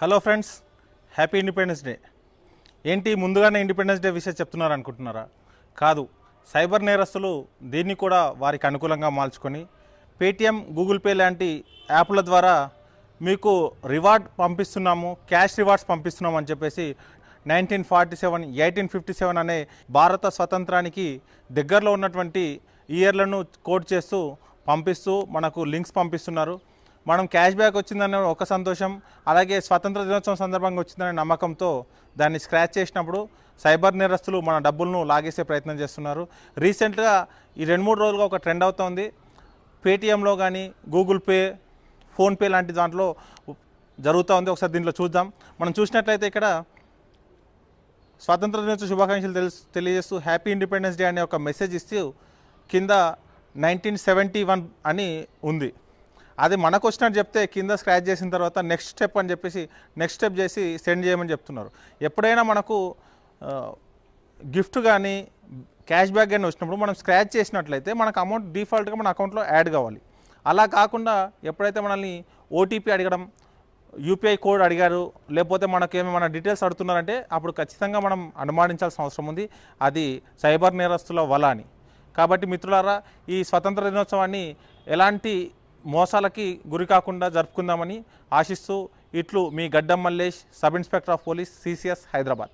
Hello friends, happy independence day. ఏంటి ముందుగానే independence day విషయం చెప్తున్నారు అనుకుంటున్నారా? కాదు, సైబర్ నేరస్తులు దీన్ని కూడా వారికి అనుకూలంగా మార్చుకొని పేటిఎం, గూగుల్ పే లాంటి యాప్ల ద్వారా మీకు రివార్డ్ పంపిస్తున్నాము, క్యాష్ రివార్డ్స్ పంపిస్తున్నాము అని చెప్పేసి 1947, 1857 అనే భారత స్వతంత్రానికి దగ్గరలో ఉన్నటువంటి ఇయర్లను కోట్ చేస్తూ పంపిస్తూ మనకు లింక్స్ పంపిస్తున్నారు. మనం క్యాష్ బ్యాక్ వచ్చిందనే ఒక సంతోషం, అలాగే స్వతంత్ర దినోత్సవం సందర్భంగా వచ్చిందనే నమ్మకంతో దాన్ని స్క్రాచ్ చేసినప్పుడు సైబర్ నేరస్తులు మన డబ్బులను లాగేసే ప్రయత్నం చేస్తున్నారు. రీసెంట్గా ఈ 2-3 రోజులుగా ఒక ట్రెండ్ అవుతోంది. పేటిఎంలో కానీ, గూగుల్ పే, ఫోన్పే లాంటి దాంట్లో జరుగుతూ ఉంది. ఒకసారి దీంట్లో చూద్దాం. మనం చూసినట్లయితే ఇక్కడ స్వాతంత్ర దినోత్సవ శుభాకాంక్షలు తెలియజేస్తూ హ్యాపీ ఇండిపెండెన్స్ డే అనే ఒక మెసేజ్ ఇస్తూ కింద 1971 అని ఉంది. అది మనకు వచ్చినట్టు చెప్తే కింద స్క్రాచ్ చేసిన తర్వాత నెక్స్ట్ స్టెప్ అని చెప్పేసి నెక్స్ట్ స్టెప్ చేసి సెండ్ చేయమని చెప్తున్నారు. ఎప్పుడైనా మనకు గిఫ్ట్ కానీ క్యాష్ బ్యాక్ కానీ వచ్చినప్పుడు మనం స్క్రాచ్ చేసినట్లయితే మనకు అమౌంట్ డిఫాల్ట్గా మన అకౌంట్లో యాడ్ కావాలి. అలా కాకుండా ఎప్పుడైతే మనల్ని ఓటీపీ అడగడం, యూపీఐ కోడ్ అడిగారు, లేకపోతే మనకేమైనా డీటెయిల్స్ అడుగుతున్నారంటే అప్పుడు ఖచ్చితంగా మనం అనుమానించాల్సిన అవసరం ఉంది. అది సైబర్ నేరస్తుల వల అని. కాబట్టి మిత్రులారా, ఈ స్వతంత్ర దినోత్సవాన్ని ఎలాంటి మోసాలకి గురి కాకుండా జరుపుకుందామని ఆశిస్తూ ఇట్లు మీ గడ్డం Mallesh, sub inspector of police, CCS, Hyderabad.